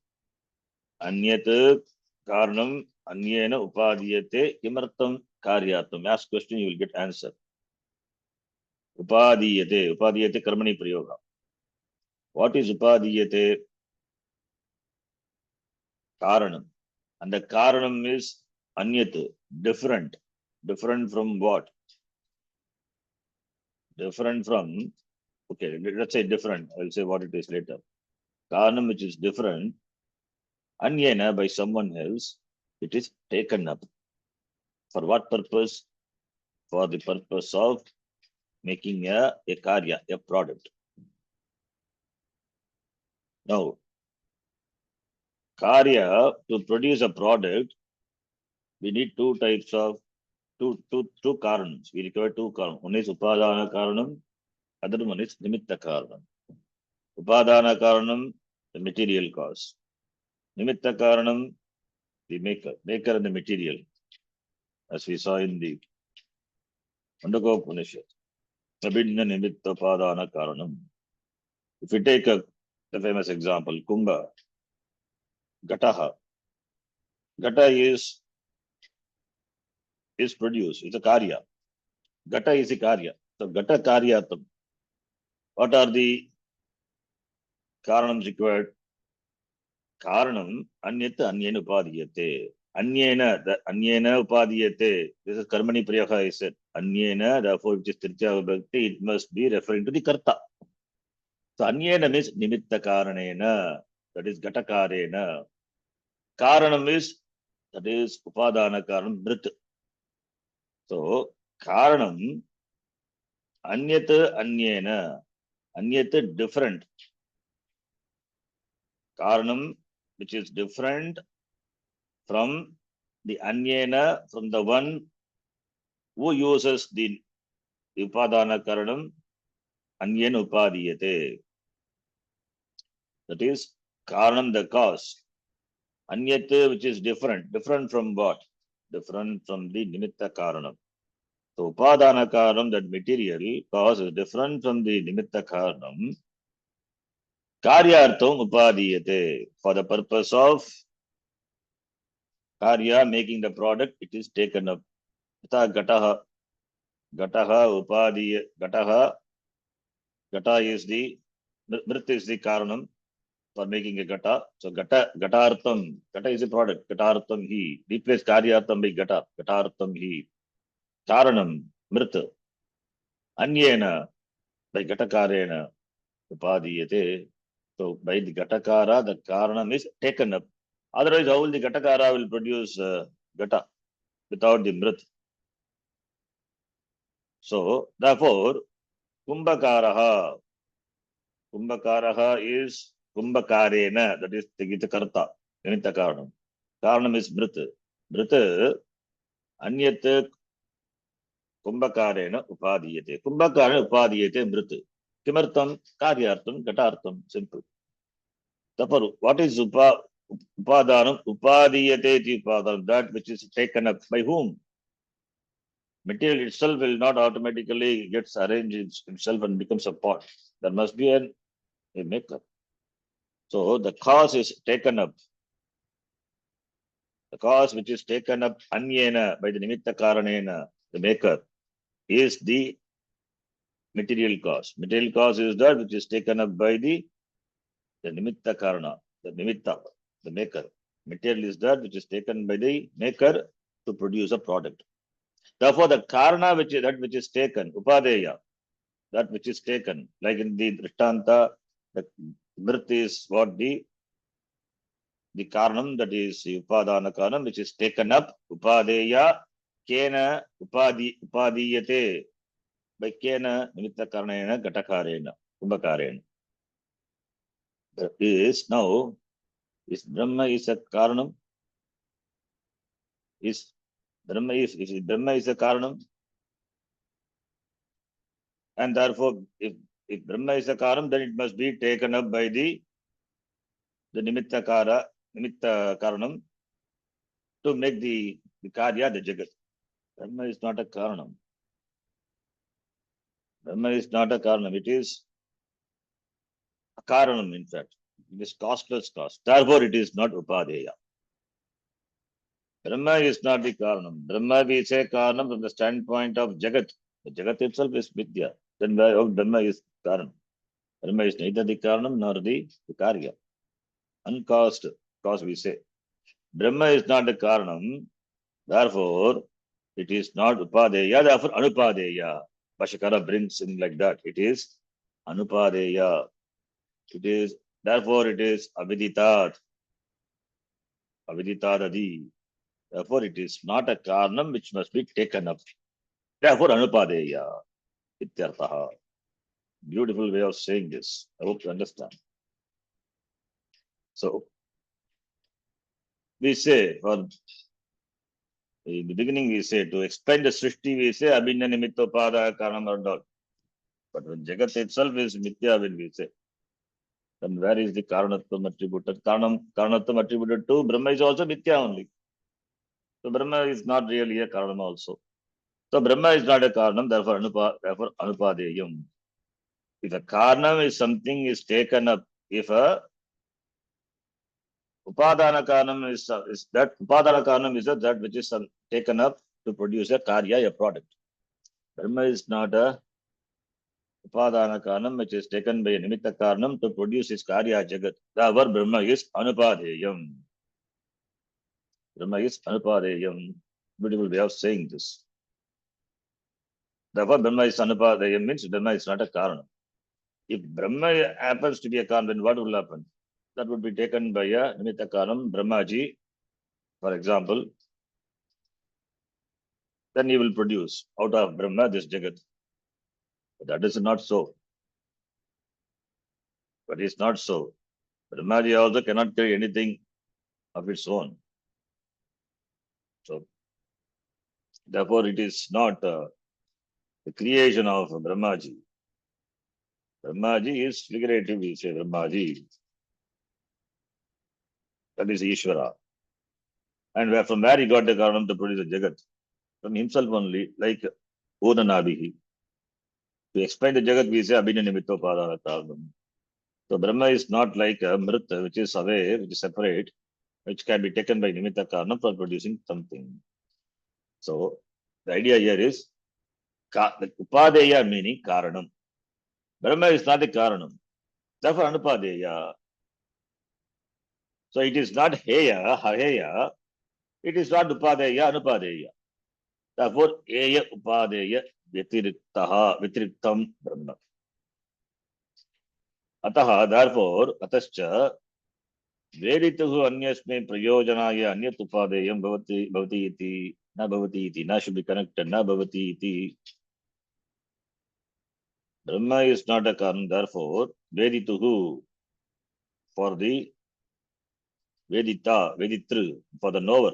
Anyat karanam anyena upadiyate kimartam karyatam. Ask question, you will get answer. Upadiyate karmani prayoga. What is upadiyate? Karanam. And the karanam is anyat, different. Different from what? Different from, okay, let's say different. I'll say what it is later. Karanam which is different, anyena by someone else, it is taken up. For what purpose? For the purpose of making a karya, a product. Now, karya, to produce a product, we need two karanams. We require two karanams. One is upadana karanam, other one is nimitta karanam. Upadana karanam, the material cause. Nimitta karanam, the maker and the material. As we saw in the Kena Upanishad. Sabinna nimitta upadana karanam. If we take the famous example, Kumbha, Gataha. Gata is produced. It's a karya. Gata is a karya. So Gata karyatam. What are the karanams required? Karanam anyat anyena upadiyate. The anyena upadiyate. This is karmani priyaha, I said. Anyena, therefore, which is Tirtya Vibhakti, it must be referring to the karta. So anyena means nimitta karanena. That is gatakarena. Karanam is, that is upadana karanam, mrit. So karanam anyat anyena. Anyat different. Karanam which is different from the anyena, from the one who uses the upadana karanam, anyena upadiyate. That is karanam the cause. Anyat, which is different. Different from what? Different from the nimitta karanam. So upadana karanam, that material cause is different from the nimitta karanam. Karyartham upadiyate. For the purpose of karya, making the product, it is taken up. Yatha gataha. Gataha upadiya. Gata is the, mrit is the karanam for making a gata. So gatartham. Gata is a product. Gatartham hi. Replace karyartham by gata. Gatartham hi. Karanam. Mrit. Anyena. By gatakarena. Upadiyate. So by the gatakara, the karanam is taken up. Otherwise, how will the gatakara will produce gata without the mrit? So therefore, kumbhakaraha. Kumbhakaraha is kumbhakarena. That is the karta. Nimitta karanam. Karanam is mrit. Mrit anyat kumbhakarena upadiyate. Kumbhakarena upadiyate mrit. Kimartham karyartham gatartham. Simple. Therefore, what is upadanam? Upadiyate iti upadanam. That which is taken up by whom? Material itself will not automatically gets arranged itself and becomes a pot. There must be a maker. So the cause is taken up. The cause which is taken up anyena by the nimitta karanena, the maker, is the material cause. Material cause is that which is taken up by the nimitta karana, the nimitta, the maker. Material is that which is taken by the maker to produce a product. Therefore, the karana which is taken, upadeya, that which is taken, like in the drishtanta, the mrit is what the karanam, that is upadana karanam, which is taken up, upadeya, kena upadiyate, by kena nimitta karanena gatakarena, kumbhakarena. That is now, is Brahma is a karanam? Is Brahma is Brahma is a karanam? And therefore, if Brahma is a karanam, then it must be taken up by the nimitta karanam to make the karya, the jagat. Brahma is not a karanam. Brahma is not a karanam. It is a karanam, in fact. It is costless cost. Therefore, it is not upadeya. Brahma is not the karanam. Brahma is a karanam from the standpoint of jagat. The jagat itself is vidya. Then why Brahma is karanam? Brahma is neither the karanam nor the karya. Uncaused cause we say. Brahma is not the karanam. Therefore, it is not upadeya. Therefore, anupadeya. Bhashyakara brings in like that. It is anupadeya. It is, therefore, it is aviditat. Aviditadadi. Therefore, it is not a karanam which must be taken up. Therefore, anupadeya. Ityartaha. Beautiful way of saying this. I hope you understand. So, we say, for in the beginning, we say to explain the Srishti, we say Abhinna Nimitta Pada Karanam or not. But when Jagat itself is Mithya, when we say, then where is the Karanatvam attributed? Karanatvam attributed to Brahma is also Mithya only. So Brahma is not really a Karanam also. So Brahma is not a Karanam, therefore Anupadeyam. If a Karanam is something is taken up, if a Upadana Karanam is that Upadana Karanam is that which is taken up to produce a Karya, a product. Brahma is not a Upadana Karanam, which is taken by a Nimitta Karanam to produce his Karya Jagat. Therefore, Brahma is Anupadeyam. Brahma is Anupadeyam. Beautiful way of saying this. Therefore, Brahma is Anupadeyam means Brahma is not a Karanam. If Brahma happens to be a Karanam, then what will happen? That would be taken by a Nimitta Karanam, Brahmaji, for example. Then he will produce out of Brahma this Jagat. But that is not so. But it's not so. Brahmaji also cannot carry anything of its own. So, therefore, it is not the creation of Brahmaji. Brahmaji is figurative, we say Brahmaji. That is Ishvara. And from where he got the Karanam to produce the Jagat? From himself only, like Udanabihi. To explain the Jagat, we say Abhinna Nimitto Padana Karanam. So Brahma is not like a Mrita, which is away, which is separate, which can be taken by Nimitta Karanam for producing something. So the idea here is Upadeya meaning Karanam. Brahma is not the Karanam. Therefore, Anupadeya. So it is not Heya, Haheya. It is not Upadeya, Anupadeya. Therefore, Eya Upadeya Vitiriktam Brahma. Ataha, therefore, Atascha, Vedituhu Anyasme Prayojanaya Anyat Upadeyam Bhavati iti, na Bhavati iti, na should be connected, na Bhavati iti. Brahma is not a Karan, therefore, Vedituhu for the Vedita, Veditru, for the knower.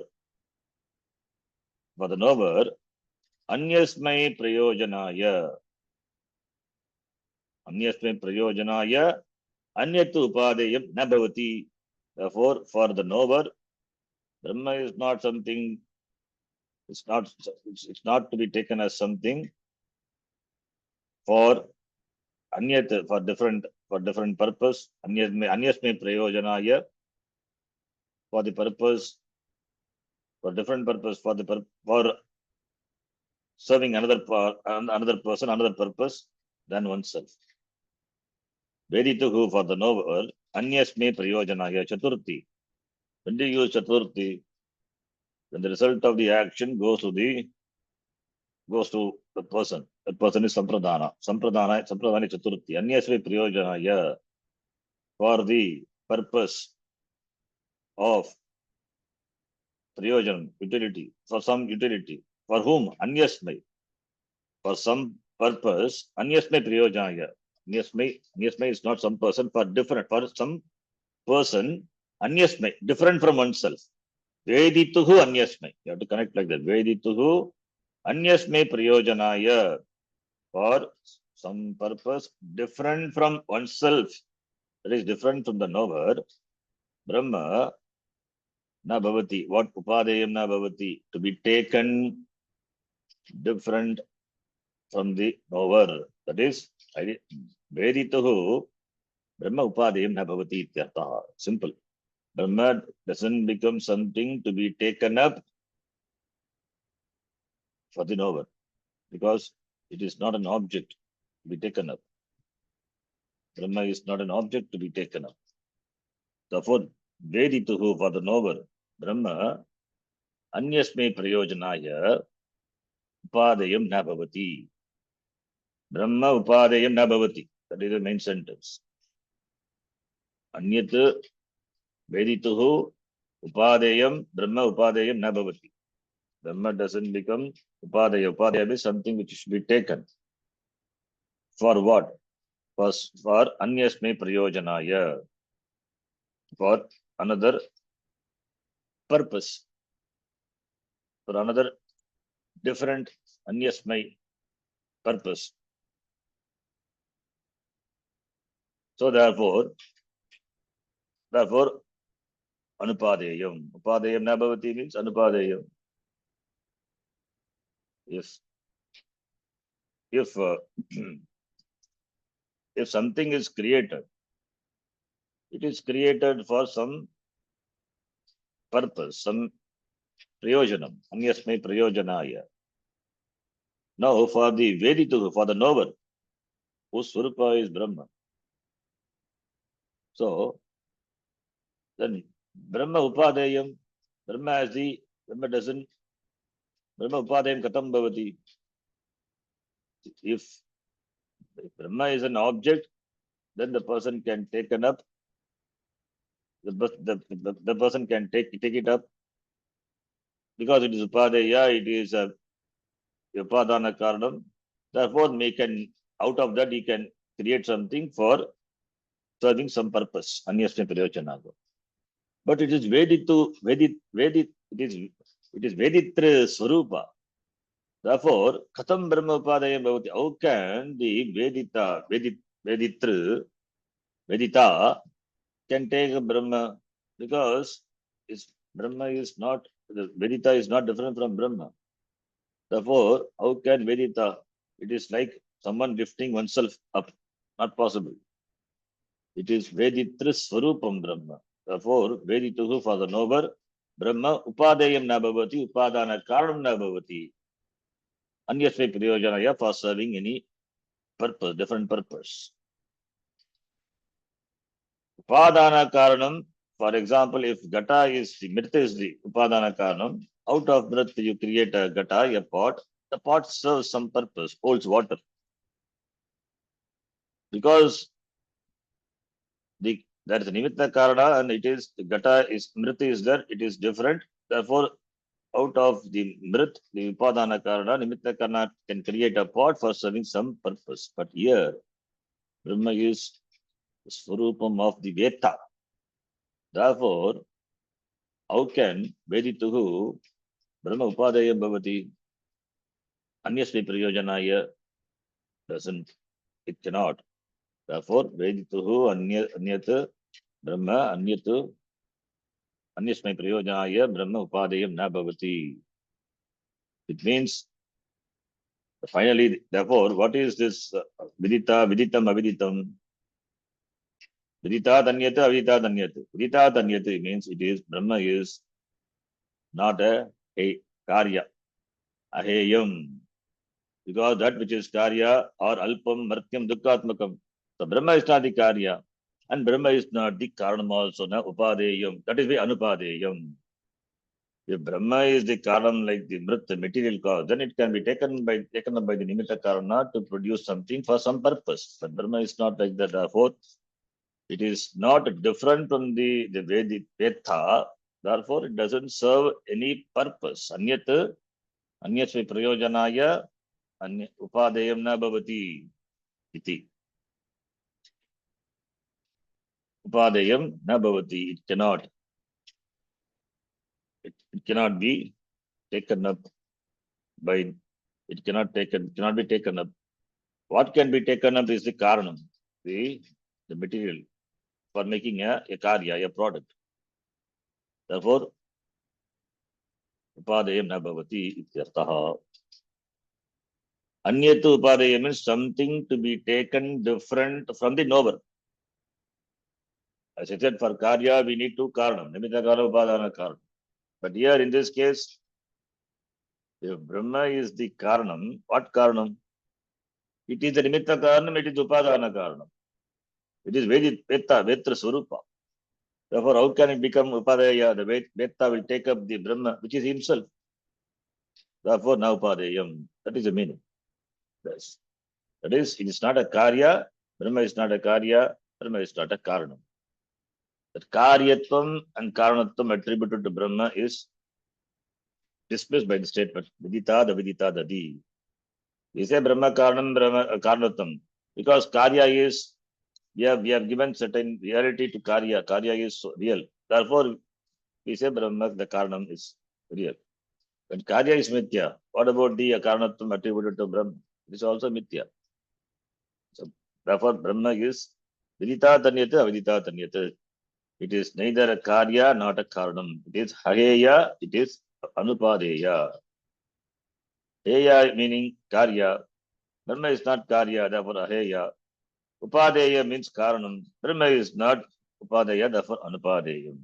For the knower, Anyasmai Prayojanaya. Anyasmai Prayojanaya, Anyatu Upadeyam Nabhavati. Therefore, for the knower, Brahma is not something, it's not to be taken as something for Anyat, for different purpose. Anyasmai Prayojanaya, for the purpose, for different purpose, for serving another person, another purpose than oneself. Vedituhu for the knower, Anyasme Prayojanaya Chaturthi. When do you use Chaturthi? When the result of the action goes to the person. That person is Sampradana. Sampradana Chaturthi. Anyasme Prayojanaya for the purpose of Prayojan, utility, for some utility. For whom? Anyasme. For some purpose, Anyasme Prayojanaya. Anyasme is not some person, for some person, Anyasme, different from oneself. Vedituhu Anyasme. You have to connect like that. Vedituhu Anyasme Prayojanaya. For some purpose different from oneself. That is different from the knower. Brahma na bhavati. What upadayam na bhavati? To be taken different from the knower. That is Vedituhu Brahma upadayam na bhavati ityartha. Simple. Brahma doesn't become something to be taken up for the knower, because it is not an object to be taken up. Brahma is not an object to be taken up. Therefore, Vedituhu for the knower, Brahma, Anyasme Prayojanaya, Upadayam na bhavati. Brahma Upadayam na bhavati. That is the main sentence. Anyat Vedituhu Upadayam, Brahma Upadayam na bhavati. Brahma doesn't become Upadaya. Upadaya is something which should be taken. For what? For Anyasme Prayojanaya. For another purpose. For another different Anyasmai purpose. So therefore, Anupadeyam. Upadeyam na bhavati means Anupadeyam. If if something is created, it is created for some purpose, some prayojanam, anyasmai prayojanaya. Now for the Veditu, for the knower, whose Swarupa is Brahma. So then Brahma Upadeyam, Brahma as the Brahma doesn't, Brahma Upadeyam Katam Bhavati. If Brahma is an object, then the person can take it up. The person can take it up because it is Upadaya, it is a Upadana Karanam. Therefore, out of that, he can create something for serving some purpose. Anyasme Prayojanaya. But it is it is Veditra Swarupa. Therefore, Katam Brahma Upadayam Bhavati. How can the Vedita can take a Brahma? Because Brahma is not, the Vedita is not different from Brahma. Therefore, how can Vedita? It is like someone lifting oneself up. Not possible. It is Veditra Swarupam Brahma. Therefore, Vedituhu for the knower, Brahma Upadayam Nabhavati, Upadana Karanam Nabhavati. Anyasme Priyojanaya for serving any purpose, different purpose. Upadana Karanam, for example, if Gata is the Mrita is the Upadana Karanam, out of Mrita you create a Gata, a pot, the pot serves some purpose, holds water. Because there is a Nimitta Karana and it is the Gata is Mrita is there, it is different. Therefore, out of the Mrit, the Upadana Karana, Nimitta Karana can create a pot for serving some purpose. But here, Brahma is the Swarupam of the Veta. Therefore, how can Vedituhu Brahma Upadaya Bhavati Anyasmi Priyojanaya doesn't, it cannot. Therefore, Vedituhu Anyat Brahma Anyatu Anyasmi Priyojanaya Brahma Upadayam Na Bhavati. It means finally, therefore, what is this Viditam Aviditam? Vidita Danyata Avidita Danyata. Vidita Danyata means it is Brahma is not a Karya, Aheyam. Because that which is Karya or Alpam, Martyam, Dukkatmakam. So Brahma is not the Karya and Brahma is not the Karanam also, na Upadeyam. That is the Anupadeyam. If Brahma is the Karanam like the Mrit, the material cause, then it can be taken up by the Nimitta Karana to produce something for some purpose. But Brahma is not like that. Therefore, it is not different from the Vedic Veda. Therefore, it doesn't serve any purpose. Anyat Anyasve Prayojanaya Upadayam na bhavati iti. Upadayam na bhavati. It cannot be taken up by, cannot be taken up. What can be taken up is the karanam, the material for making a karya, a product. Therefore, Upadayam na bhavati ityartaha. Anyatu Upadayam means something to be taken different from the knower. As I said, for Karya, we need two Karanam, Nimitta Karanam, Upadana Karanam. But here in this case, if Brahma is the Karanam, what Karanam? It is the Nimitta Karanam, it is Upadana Karanam. It is Veta, Vetra Swarupa. Therefore, how can it become Upadaya? The Veta will take up the Brahma, which is himself. Therefore, now Upadayam. That is the meaning. Yes. That is, it is not a Karya, Brahma is not a Karya, Brahma is not a Karanam. That Karyatvam and Karanatvam attributed to Brahma is dismissed by the statement Vidita Dadi. We say Brahma Karanam, Brahma Karanatvam. Because Karya is, we have given certain reality to Karya. Karya is real. Therefore, we say Brahma, the Karanam is real. When Karya is Mithya, what about the Karanatvam attributed to Brahma? It is also Mithya. So, therefore, Brahma is Vidita Danyata, Avidita Danyata. It is neither a Karya, not a Karanam. It is Hayeya, it is Anupadeya. Heya meaning Karya. Brahma is not Karya, therefore Aheya. Upadeya means Karanam. Brahma is not Upadeya, therefore Anupadeyam.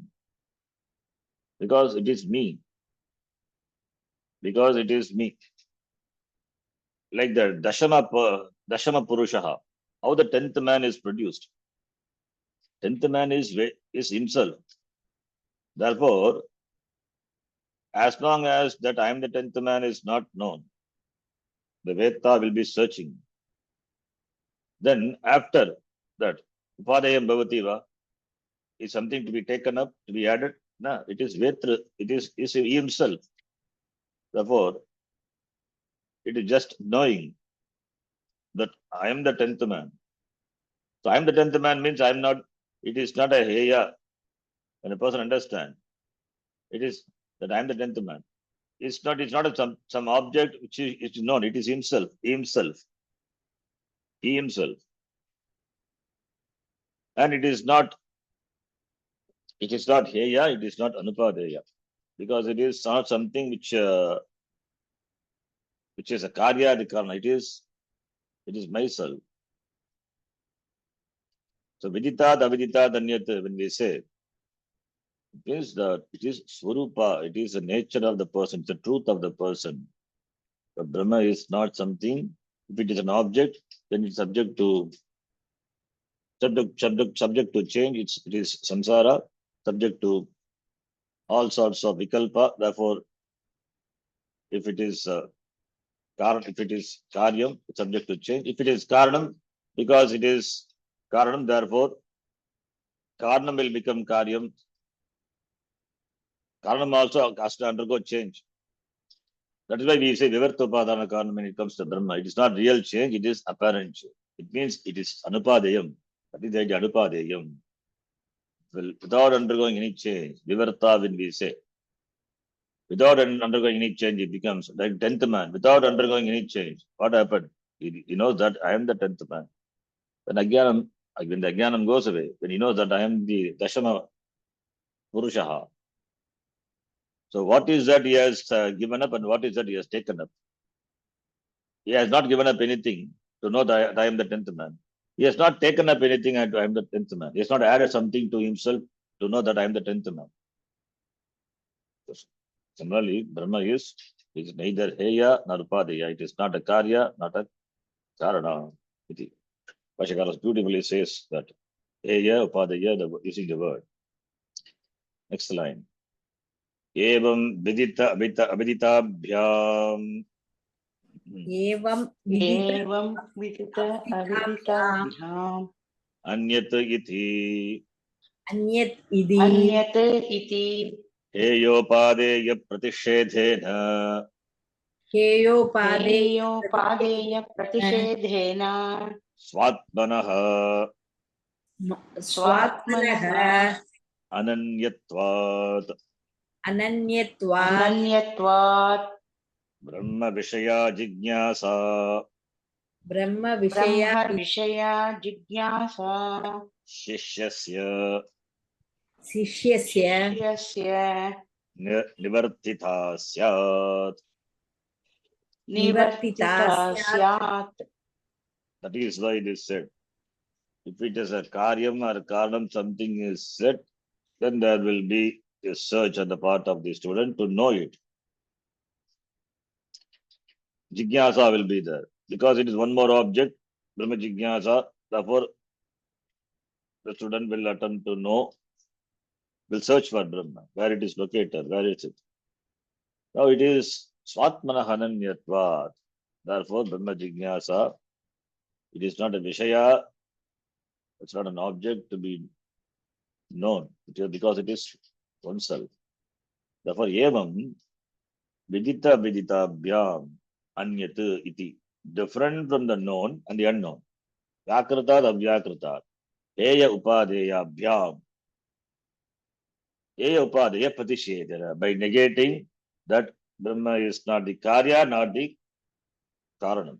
Because it is me. Because it is me. Like the Dashama Purushaha. How the 10th man is produced. 10th man is himself. Therefore, as long as that I am the 10th man is not known, the Veda will be searching. Then after that, Upadayam Bhavativa is something to be taken up, to be added. No, it is Vetra, it is himself. Therefore, it is just knowing that I am the 10th man. So I am the 10th man means I am not, it is not a heya. When a person understands, it is that I am the 10th man. It's not some object which is known, it is himself. He himself. And it is not It is not heya, it is not anupadeya. Because it is not something which is a karya karna. It is myself. So vidita, avidita, danyat, when we say, it means that it is swarupa, it is the nature of the person, it's the truth of the person. But Brahma is not something, if it is an object, then it's subject to change, it is samsara, subject to all sorts of vikalpa. Therefore, if it is if it is karyam, it's subject to change. If it is karanam, because it is karanam, therefore karanam will become karyam. Karanam also has to undergo change. That is why we say vivartopadana karanam when it comes to Brahma. It is not real change, it is apparent change. It means it is anupadeyam. That is the idea, anupadeyam. Well, without undergoing any change, vivarta when we say, without undergoing any change, it becomes like 10th man. Without undergoing any change, what happened? He knows that I am the 10th man. When when the Ajnanam goes away, when he knows that I am the Dashama Purushaha. So what is that he has given up and what is that he has taken up? He has not given up anything to know that I am the 10th man. He has not taken up anything and I am the 10th man. He has not added something to himself to know that I am the 10th man. Similarly, Brahma is neither Heya nor Upadeya. It is not a Karya, not a Karana. Bhashakara beautifully says that Heya, Upadeya, using the word. Next line. Evam vidita aviditaabhyam. एवं विदित एवं विदित अविदिताभ्याम् Anyat iti. अन्यत् इति अन्यत् इति हेयोपादेय प्रतिषेधेन हेयोपादे हेयोपादेय प्रतिषेधेन स्वात्मनः स्वात्मनः अनन्यत्वात् अनन्यत्वात् अनन्यत्वात् ब्रह्म विषया जिज्ञासा ब्रह्म विषया ब्रह्मविषया जिज्ञासा शिष्यस्य शिष्यस्य शिष्यस्य निवर्तिता स्यात्. निवर्तिता निवर्तिता स्यात् स्यात्. That is why it is said. If it is a karyam or karanam, something is said, then there will be a search on the part of the student to know it. Jigyasa will be there. Because it is one more object, Brahma Jigyasa, therefore the student will attempt to know, will search for Brahma, where it is located, where is it. Now it is Swatmana Hananyatvat. Therefore, Brahma Jigyasa, it is not a Vishaya, it's not an object to be known, because it is oneself. Therefore, Evam Vidita Viditabhyam Anyat iti. Different from the known and the unknown. Vyakrita Avyakrita. Heya Upadeya Bhyam. Heya Upadeya Pratishedana. By negating that Brahma is not the Karya, not the Karanam.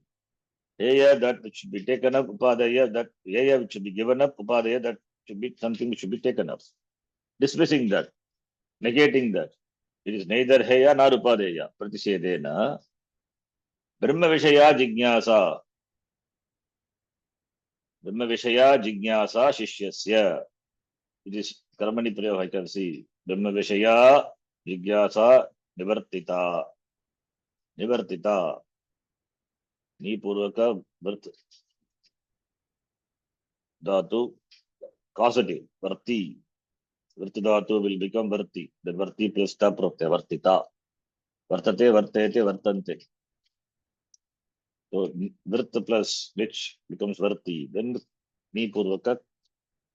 Heya that which should be taken up, Upadeya that Heya which should be given up, Upadeya that should be something which should be taken up. Dismissing that, negating that. It is neither Heya nor Upadeya. Pratishedana. Brahma Vishaya Jignasa. Brahma Vishaya Jignasa Shishyasya. It is Karmani Prayoga, I can see. Brahma Vishaya Jignasa Nivartita. Nivartita. Nipurvaka Vart Dhatu. Causative. Varti. Varti Dhatu will become Varti. The Varti plus ta pratyaya. Vartita. Vartate, Vartete, Vartante. So Vrt plus which becomes Varti. Then Nipurvaka.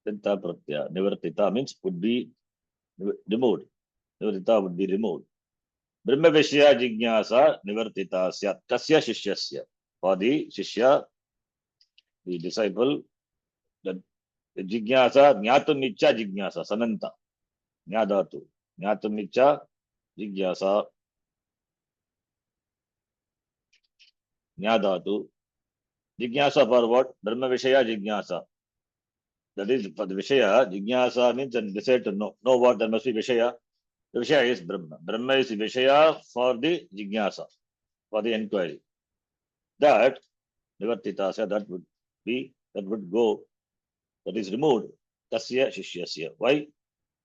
Then ta pratyaya. Nivartita means would be removed. Nivartita would be removed. Brahma Vishya Jignasa Nivartita Syat. Kasya Shishyasya. For the Shishya, the disciple, the Jignasa, Jnatum Icha Jignasa, Sananta. Jnadatu. Jnatum Icha Jignasa. Jnadatu. Jignasa for what? Brahma Vishaya Jignasa. That is for the Vishaya. Jignasa means and decide to know. Know what? There must be Vishaya. The Vishaya is Brahma. Brahma is the Vishaya for the Jignasa, for the inquiry. That Nivartitasya, that would go, that is removed. Tasya Shishyasya. Why?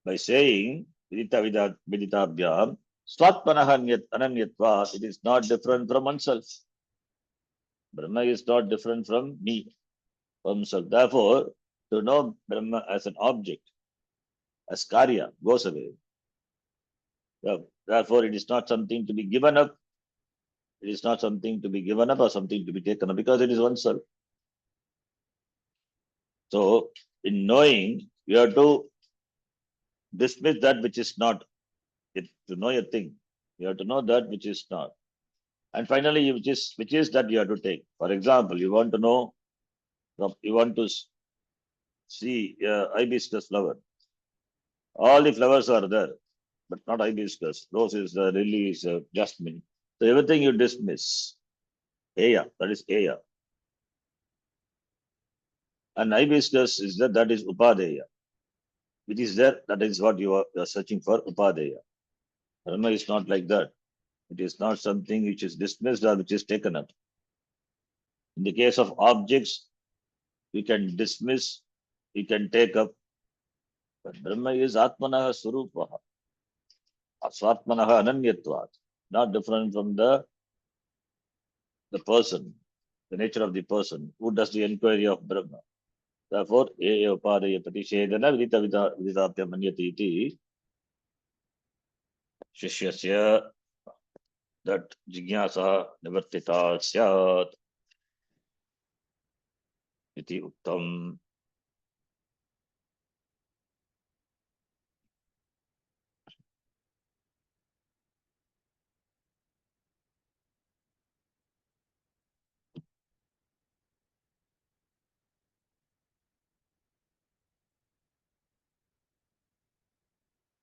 By saying Viditabhyam, Swatmanaha Ananyatva, it is not different from oneself. Brahma is not different from me, from himself. Therefore, to know Brahma as an object, as Karya, goes away. Therefore, it is not something to be given up. It is not something to be given up or something to be taken up because it is oneself. So, in knowing, you have to dismiss that which is not. To know a thing, you have to know that which is not. And finally, which is that you have to take. For example, you want to know, you want to see hibiscus flower. All the flowers are there, but not hibiscus. Rose is lily, is jasmine. So everything you dismiss. Eya, that is Eya. And hibiscus is that is Upadeya. Which is there, that is what you are searching for, Upadeya. Brahma is not like that. It is not something which is dismissed or which is taken up. In the case of objects, we can dismiss, we can take up. But Brahma is Atmanaha Surupaha. Swatmanaha Ananyatvat. Not different from the person, the nature of the person who does the inquiry of Brahma. Therefore, Eya Upadaya Patishedana Viditapya Manyati iti Shishyasya, that Jignasa Nivartita Syat iti Uttam.